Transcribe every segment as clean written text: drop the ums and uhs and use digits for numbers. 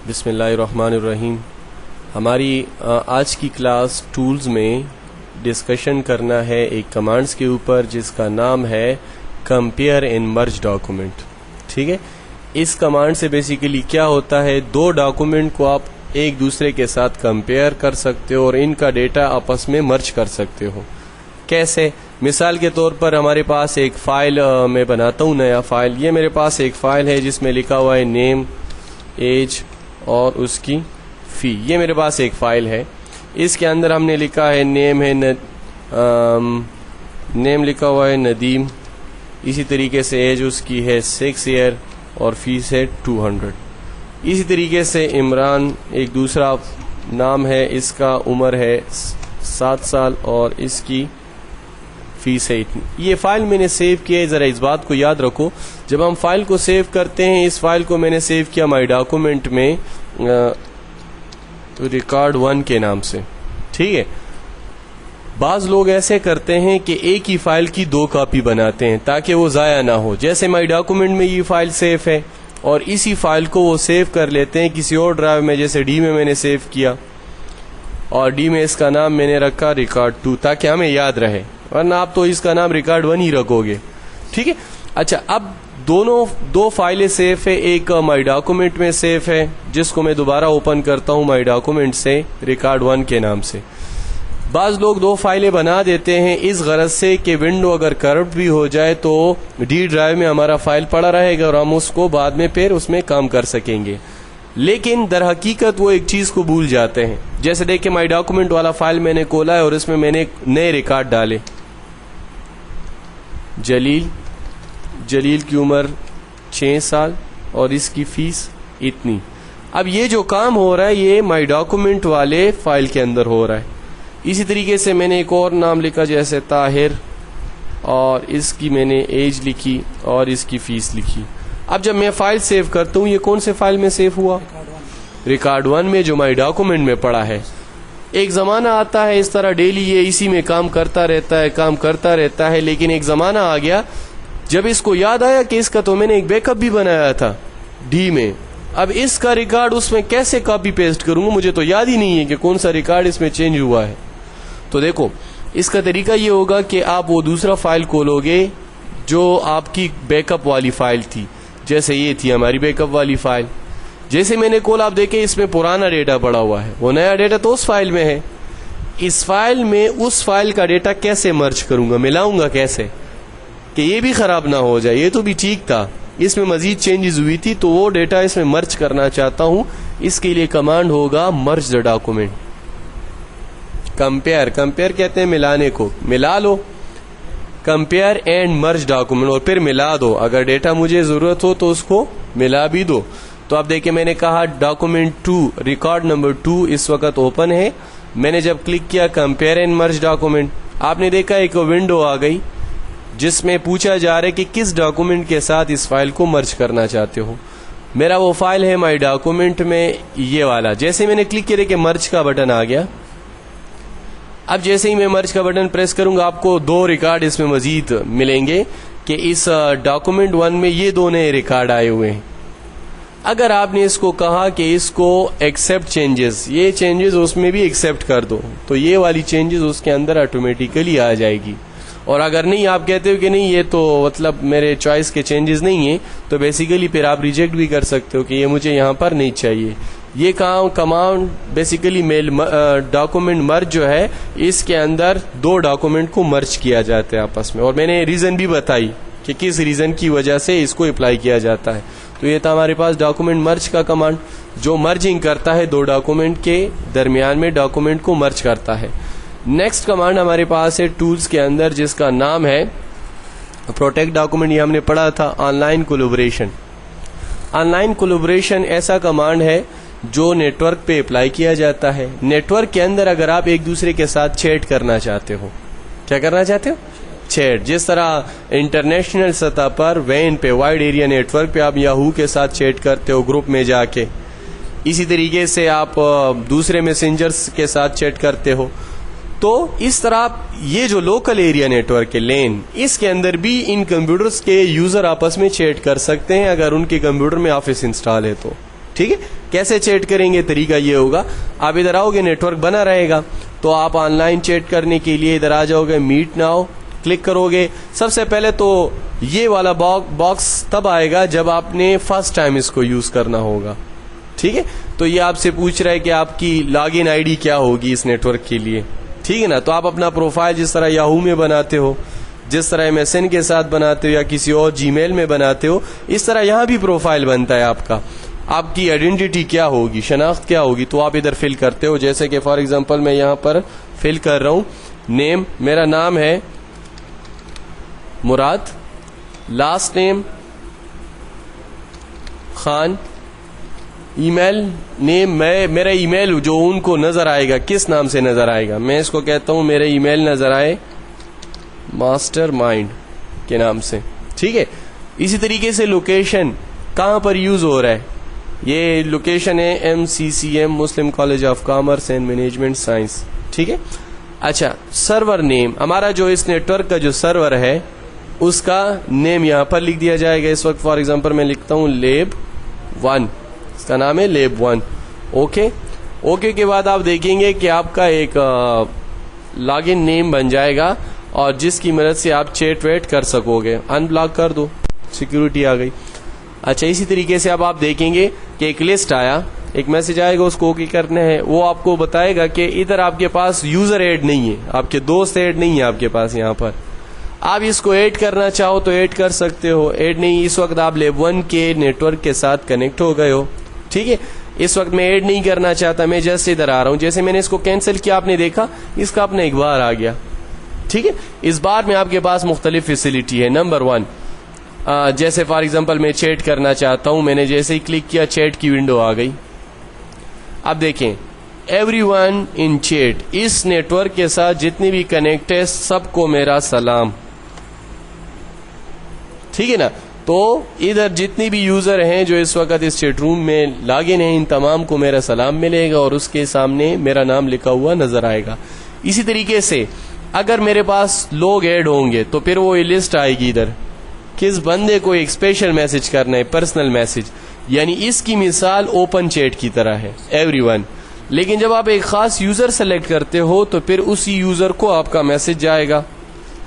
بسم اللہ الرحمن الرحیم. ہماری آج کی کلاس ٹولز میں ڈسکشن کرنا ہے ایک کمانڈز کے اوپر جس کا نام ہے کمپیئر اینڈ مرج ڈاکومنٹ. ٹھیک ہے، اس کمانڈ سے بیسیکلی کیا ہوتا ہے، دو ڈاکومنٹ کو آپ ایک دوسرے کے ساتھ کمپیئر کر سکتے ہو اور ان کا ڈیٹا آپس میں مرج کر سکتے ہو. کیسے؟ مثال کے طور پر ہمارے پاس ایک فائل میں بناتا ہوں، نیا فائل. یہ میرے پاس ایک فائل ہے جس میں لکھا ہوا ہے نیم، ایج اور اس کی فی. یہ میرے پاس ایک فائل ہے. اس کے اندر ہم نے لکھا ہے نیم لکھا ہوا ہے ندیم. اسی طریقے سے ایج اس کی ہے 6 ایئر اور فیس ہے 200. اسی طریقے سے عمران ایک دوسرا نام ہے، اس کا عمر ہے 7 سال اور اس کی فیس ہے اتنی. یہ فائل میں نے سیو کیا ہے. ذرا اس بات کو یاد رکھو، جب ہم فائل کو سیو کرتے ہیں، اس فائل کو میں نے سیو کیا مائی ڈاکومنٹ میں ریکارڈ 1 کے نام سے. ٹھیک ہے، بعض لوگ ایسے کرتے ہیں کہ ایک ہی فائل کی 2 کاپی بناتے ہیں تاکہ وہ ضائع نہ ہو. جیسے مائی ڈاکومنٹ میں یہ فائل سیو ہے اور اسی فائل کو وہ سیو کر لیتے ہیں کسی اور ڈرائیو میں، جیسے ڈی میں نے سیو کیا اور ڈی میں اس کا نام میں نے رکھا ریکارڈ 2 تاکہ ہمیں یاد رہے، ورنہ آپ تو اس کا نام ریکارڈ 1 ہی رکھو گے. ٹھیک ہے. اچھا، اب دو فائلیں سیو ہے. ایک مائی ڈاکومنٹ میں سیو ہے جس کو میں دوبارہ اوپن کرتا ہوں مائی ڈاکومنٹ سے ریکارڈ 1 کے نام سے. بعض لوگ 2 فائلیں بنا دیتے ہیں اس غرض سے کہ ونڈو اگر کرپٹ بھی ہو جائے تو ڈی ڈرائیو میں ہمارا فائل پڑا رہے گا اور ہم اس کو بعد میں پھر اس میں کام کر سکیں گے. لیکن در حقیقت وہ ایک چیز کو بھول جاتے ہیں. جیسے دیکھیں مائی ڈاکومنٹ والا فائل میں نے کھولا ہے اور اس میں نے نئے ریکارڈ ڈالے. جلیل کی عمر 6 سال اور اس کی فیس اتنی. اب یہ جو کام ہو رہا ہے یہ مائی ڈاکومنٹ والے فائل کے اندر ہو رہا ہے. اسی طریقے سے میں نے ایک اور نام لکھا جیسے طاہر اور اس کی میں نے ایج لکھی اور اس کی فیس لکھی. اب جب میں فائل سیو کرتا ہوں، یہ کون سے فائل میں سیو ہوا؟ ریکارڈ 1 میں جو مائی ڈاکومنٹ میں پڑا ہے. ایک زمانہ آتا ہے اس طرح ڈیلی یہ اسی میں کام کرتا رہتا ہے، لیکن ایک زمانہ آ گیا جب اس کو یاد آیا کہ اس کا تو میں نے ایک بیک اپ بھی بنایا تھا ڈی میں. اب اس کا ریکارڈ اس میں کیسے کاپی پیسٹ کروں گا؟ مجھے تو یاد ہی نہیں ہے کہ کون سا ریکارڈ اس میں چینج ہوا ہے. تو دیکھو، اس کا طریقہ یہ ہوگا کہ آپ وہ دوسرا فائل کھولو گے جو آپ کی بیک اپ والی فائل تھی. جیسے یہ تھی ہماری بیک اپ والی فائل. جیسے میں نے کھولا، آپ دیکھیں اس میں پرانا ڈیٹا پڑا ہوا ہے، وہ نیا ڈیٹا تو اس فائل میں ہے. اس فائل میں اس فائل کا ڈیٹا کیسے مرج کروں گا، ملاؤں گا کیسے کہ یہ بھی خراب نہ ہو جائے؟ یہ تو بھی ٹھیک تھا، اس میں مزید چینجز ہوئی تھی تو وہ ڈیٹا اس میں مرج کرنا چاہتا ہوں. اس کے لیے کمانڈ ہوگا مرج دا ڈاکومنٹ. کمپیئر کہتے ہیں ملانے کو، ملا لو. کمپیئر اینڈ مرج ڈاکومنٹ، اور پھر ملا دو. اگر ڈیٹا مجھے ضرورت ہو تو اس کو ملا بھی دو. تو آپ دیکھیں میں نے کہا ڈاکومنٹ 2 ریکارڈ نمبر 2 اس وقت اوپن ہے. میں نے جب کلک کیا کمپیئر اینڈ مرج ڈاکومنٹ، آپ نے دیکھا ایک ونڈو آ گئی جس میں پوچھا جا رہا ہے کہ کس ڈاکومنٹ کے ساتھ اس فائل کو مرج کرنا چاہتے ہو. میرا وہ فائل ہے مائی ڈاکومنٹ میں یہ والا. جیسے میں نے کلک کیا کہ مرج کا بٹن آ گیا. اب جیسے ہی میں مرج کا بٹن پریس کروں گا آپ کو 2 ریکارڈ اس میں مزید ملیں گے کہ اس ڈاکومنٹ 1 میں یہ 2 نئے ریکارڈ آئے ہوئے ہیں. اگر آپ نے اس کو کہا کہ اس کو ایکسیپٹ چینجز، یہ چینجز اس میں بھی ایکسیپٹ کر دو، تو یہ والی چینجز اس کے اندر آٹومیٹیکلی آ جائے گی. اور اگر نہیں، آپ کہتے ہو کہ نہیں یہ تو مطلب میرے چوائس کے چینجز نہیں ہیں، تو بیسیکلی پھر آپ ریجیکٹ بھی کر سکتے ہو کہ یہ مجھے یہاں پر نہیں چاہیے. یہ کمانڈ بیسیکلی ڈاکومنٹ مرج جو ہے، اس کے اندر 2 ڈاکومنٹ کو مرج کیا جاتا ہے آپس میں، اور میں نے ریزن بھی بتائی کہ کس ریزن کی وجہ سے اس کو اپلائی کیا جاتا ہے. تو یہ تھا ہمارے پاس ڈاکومنٹ مرج کا کمانڈ جو مرجنگ کرتا ہے 2 ڈاکومنٹ کے درمیان میں ڈاکومنٹ کو مرج کرتا ہے. نیکسٹ کمانڈ ہمارے پاس ہے ٹولز کے اندر جس کا نام ہے پروٹیکٹ ڈاکومنٹ. یہ ہم نے پڑھا تھا on line collaboration. On line collaboration ایسا کمانڈ ہے جو نیٹ ورک پہ اپلائی کیا جاتا ہے. نیٹ ورک کے اندر اگر آپ ایک دوسرے کے ساتھ چیٹ کرنا چاہتے ہو، کیا کرنا چاہتے ہو؟ چیٹ. جس طرح انٹرنیشنل سطح پر وین پہ وائڈ ایریا نیٹ ورک پہ آپ یاہو کے ساتھ چیٹ کرتے ہو گروپ میں جا کے، اسی طریقے سے آپ دوسرے میسنجرز کے ساتھ چیٹ کرتے ہو. تو اس طرح یہ جو لوکل ایریا نیٹ ورک ہے لین، اس کے اندر بھی ان کمپیوٹرز کے یوزر آپس میں چیٹ کر سکتے ہیں اگر ان کے کمپیوٹر میں آفس انسٹال ہے تو. ٹھیک ہے. کیسے چیٹ کریں گے؟ طریقہ یہ ہوگا, آپ ادھر آؤ گے, نیٹ ورک بنا رہے گا, تو آپ آن لائن چیٹ کرنے کے لیے ادھر آ جاؤ گے, میٹ ناؤ کلک کرو گے. سب سے پہلے تو یہ والا باکس تب آئے گا جب آپ نے فرسٹ ٹائم اس کو یوز کرنا ہوگا. ٹھیک ہے, تو یہ آپ سے پوچھ رہا ہے کہ آپ کی لاگ ان آئی ڈی کیا ہوگی اس نیٹ ورک کے لیے. ٹھیک ہے نا, تو آپ اپنا پروفائل جس طرح یاہو میں بناتے ہو, جس طرح MSN کے ساتھ بناتے ہو یا کسی اور جی میل میں بناتے ہو, اس طرح یہاں بھی پروفائل بنتا ہے آپ کا. آپ کی آئیڈینٹی کیا ہوگی, شناخت کیا ہوگی, تو آپ ادھر فل کرتے ہو. جیسے کہ فار ایگزامپل میں یہاں پر فل کر رہا ہوں, نیم, میرا نام ہے مراد, لاسٹ نیم خان, ای میل نیم, میرا ای میل جو ان کو نظر آئے گا کس نام سے نظر آئے گا, میں اس کو کہتا ہوں میرا ای میل نظر آئے ماسٹر مائنڈ کے نام سے. ٹھیک ہے, اسی طریقے سے لوکیشن کہاں پر یوز ہو رہا ہے, یہ لوکیشن ہے MCCM Muslim college of commerce and management science. ٹھیک ہے. اچھا, سرور نیم, ہمارا جو اس نیٹ ورک کا جو سرور ہے اس کا نیم یہاں پر لکھ دیا جائے گا. اس وقت فار ایگزامپل میں لکھتا ہوں لیب 1, اس کا نام ہے لیب 1. اوکے, اوکے کے بعد آپ دیکھیں گے کہ آپ کا ایک لاگ ان نیم بن جائے گا اور جس کی مدد سے آپ چیٹ ویٹ کر سکو گے. ان بلاک کر دو, سیکیورٹی آ گئی. اچھا, اسی طریقے سے اب آپ دیکھیں گے کہ ایک لسٹ آیا, ایک میسج آئے گا, اس کو اوکے کرنا ہے. وہ آپ کو بتائے گا کہ ادھر آپ کے پاس یوزر ایڈ نہیں ہے, آپ کے دوست ایڈ نہیں ہے آپ کے پاس. یہاں پر آپ اس کو ایڈ کرنا چاہو تو ایڈ کر سکتے ہو, ایڈ نہیں, اس وقت آپ لیب 1 کے نیٹ ورک کے ساتھ کنیکٹ ہو گئے ہو. ٹھیک ہے, اس وقت میں ایڈ نہیں کرنا چاہتا, میں جسٹ ادھر آ رہا ہوں. جیسے میں نے اس کو کینسل کیا, آپ نے دیکھا اس کا اپنا ایک بار آ گیا. ٹھیک ہے, اس بار میں آپ کے پاس مختلف فیسلٹی ہے. نمبر 1, جیسے فار ایگزامپل میں چیٹ کرنا چاہتا ہوں, میں نے جیسے ہی کلک کیا چیٹ کی ونڈو آ گئی. اب دیکھیں, ایوری ون ان چیٹ, اس نیٹ ورک کے ساتھ جتنے بھی کنیکٹ ہے سب کو میرا سلام. ٹھیک ہے نا, تو ادھر جتنی بھی یوزر ہیں جو اس وقت اس چیٹ روم میں لاگ ان ہیں, ان تمام کو میرا سلام ملے گا اور اس کے سامنے میرا نام لکھا ہوا نظر آئے گا. اسی طریقے سے اگر میرے پاس لوگ ایڈ ہوں گے تو پھر وہ لسٹ آئے گی ادھر, کس بندے کو ایک اسپیشل میسج کرنا ہے, پرسنل میسج, یعنی اس کی مثال اوپن چیٹ کی طرح ہے ایوری ون. لیکن جب آپ ایک خاص یوزر سلیکٹ کرتے ہو تو پھر اسی یوزر کو آپ کا میسج جائے گا.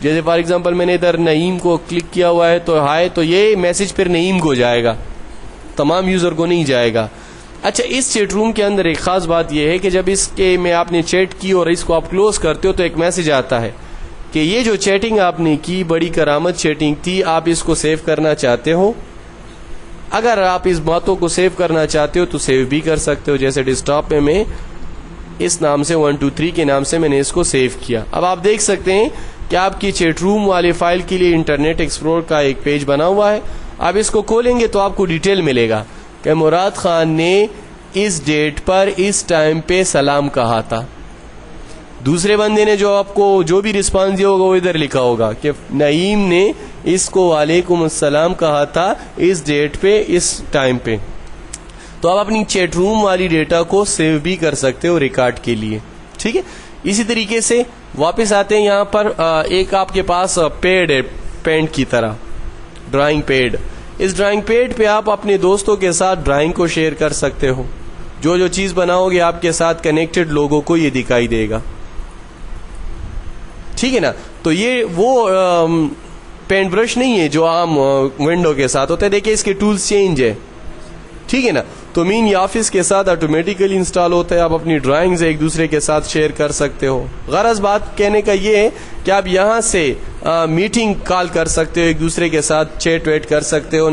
جیسے فار ایگزامپل میں نے ادھر نعیم کو کلک کیا ہوا ہے تو ہائے, تو یہ میسج پھر نعیم کو جائے گا, تمام یوزر کو نہیں جائے گا. اچھا, اس چیٹ روم کے اندر ایک خاص بات یہ ہے کہ جب اس کے میں آپ نے چیٹ کی اور اس کو آپ کلوز کرتے ہو تو ایک میسج آتا ہے کہ یہ جو چیٹنگ آپ نے کی بڑی کرامت چیٹنگ تھی, آپ اس کو سیو کرنا چاہتے ہو. اگر آپ اس باتوں کو سیو کرنا چاہتے ہو تو سیو بھی کر سکتے ہو. جیسے ڈیسک ٹاپ میں اس نام سے 123 کے نام سے میں نے اس کو سیو کیا. اب آپ دیکھ سکتے ہیں کہ آپ کی چیٹ روم والی فائل کے لیے انٹرنیٹ ایکسپلورر کا ایک پیج بنا ہوا ہے. آپ اس کو کھولیں گے تو آپ کو ڈیٹیل ملے گا کہ مراد خان نے اس ڈیٹ پر اس ٹائم پہ سلام کہا تھا. دوسرے بندے نے جو آپ کو جو بھی رسپانس دیا ہوگا وہ ادھر لکھا ہوگا کہ نعیم نے اس کو وعلیکم السلام کہا تھا اس ڈیٹ پہ اس ٹائم پہ. تو آپ اپنی چیٹ روم والی ڈیٹا کو سیو بھی کر سکتے ہو ریکارڈ کے لیے. ٹھیک ہے, اسی طریقے سے واپس آتے ہیں یہاں پر. ایک آپ کے پاس پیڈ ہے, پینٹ کی طرح ڈرائنگ پیڈ. اس ڈرائنگ پیڈ پہ آپ اپنے دوستوں کے ساتھ ڈرائنگ کو شیئر کر سکتے ہو. جو جو چیز بناؤ گے آپ کے ساتھ کنیکٹڈ لوگوں کو یہ دکھائی دے گا. ٹھیک ہے نا, تو یہ وہ پینٹ برش نہیں ہے جو عام ونڈو کے ساتھ ہوتا ہے. دیکھیں اس کے ٹولز چینج ہے. ٹھیک ہے نا, تو مین یہ آفس کے ساتھ آٹومیٹیکلی انسٹال ہوتا ہے. آپ اپنی ڈرائنگز ایک دوسرے کے ساتھ شیئر کر سکتے ہو. غرض بات کہنے کا یہ ہے کہ آپ یہاں سے میٹنگ کال کر سکتے ہو, ایک دوسرے کے ساتھ چیٹ ویٹ کر سکتے ہو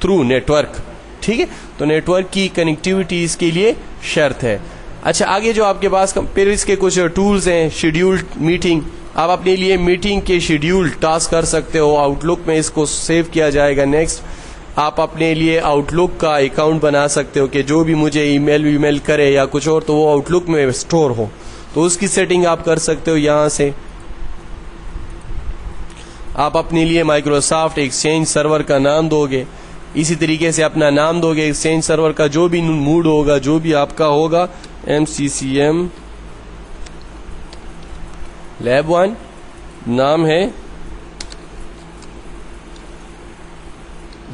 تھرو نیٹ ورک. ٹھیک ہے, تو نیٹ ورک کی کنیکٹیوٹی اس کے لیے شرط ہے. اچھا, آگے جو آپ کے پاس پھر اس کے کچھ ٹولز ہیں. شیڈیولڈ میٹنگ, آپ اپنے لیے میٹنگ کے شیڈیول ٹاسک کر سکتے ہو. آؤٹ لک میں اس کو سیو کیا جائے گا. نیکسٹ, آپ اپنے لیے آؤٹ لک کا اکاؤنٹ بنا سکتے ہو کہ جو بھی مجھے ای میل کرے یا کچھ اور تو وہ آؤٹ لک میں اسٹور ہو, تو اس کی سیٹنگ آپ کر سکتے ہو یہاں سے. آپ اپنے لیے مائکروسافٹ ایکسچینج سرور کا نام دو گے. اسی طریقے سے اپنا نام دو گے ایکسچینج سرور کا, جو بھی موڈ ہوگا, جو بھی آپ کا ہوگا. MCCM لیب 1 نام ہے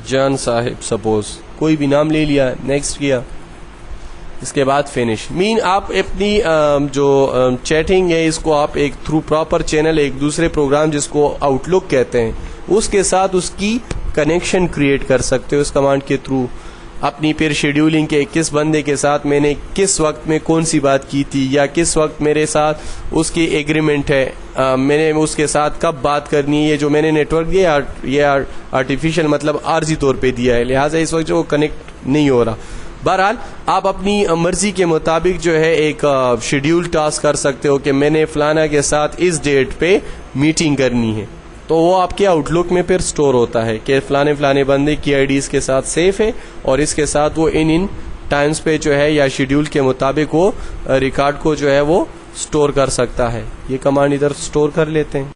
جان صاحب سپوز. کوئی بھی نام لے لیا, نیکسٹ کیا, اس کے بعد فنش. مین آپ اپنی جو چیٹنگ ہے اس کو آپ ایک تھرو پراپر چینل ایک دوسرے پروگرام جس کو آؤٹ لک کہتے ہیں اس کے ساتھ اس کی کنیکشن کریٹ کر سکتے ہو اس کمانڈ کے تھرو. اپنی پھر شیڈیولنگ کے کس بندے کے ساتھ میں نے کس وقت میں کون سی بات کی تھی یا کس وقت میرے ساتھ اس کی ایگریمنٹ ہے, میں نے اس کے ساتھ کب بات کرنی ہے, یہ جو میں نے نیٹ ورک دیا یہ آرٹیفیشل مطلب عارضی طور پہ دیا ہے, لہٰذا اس وقت جو کنیکٹ نہیں ہو رہا. بہرحال آپ اپنی مرضی کے مطابق جو ہے ایک شیڈیول ٹاسک کر سکتے ہو کہ میں نے فلانا کے ساتھ اس ڈیٹ پہ میٹنگ کرنی ہے, تو وہ آپ کے آؤٹ لک میں پھر سٹور ہوتا ہے کہ فلانے بندے کی آئی ڈی اس کے ساتھ سیف ہے اور اس کے ساتھ وہ ان ٹائمز پہ جو ہے یا شیڈیول کے مطابق وہ ریکارڈ کو جو ہے وہ سٹور کر سکتا ہے. یہ کمانڈ ادھر سٹور کر لیتے ہیں.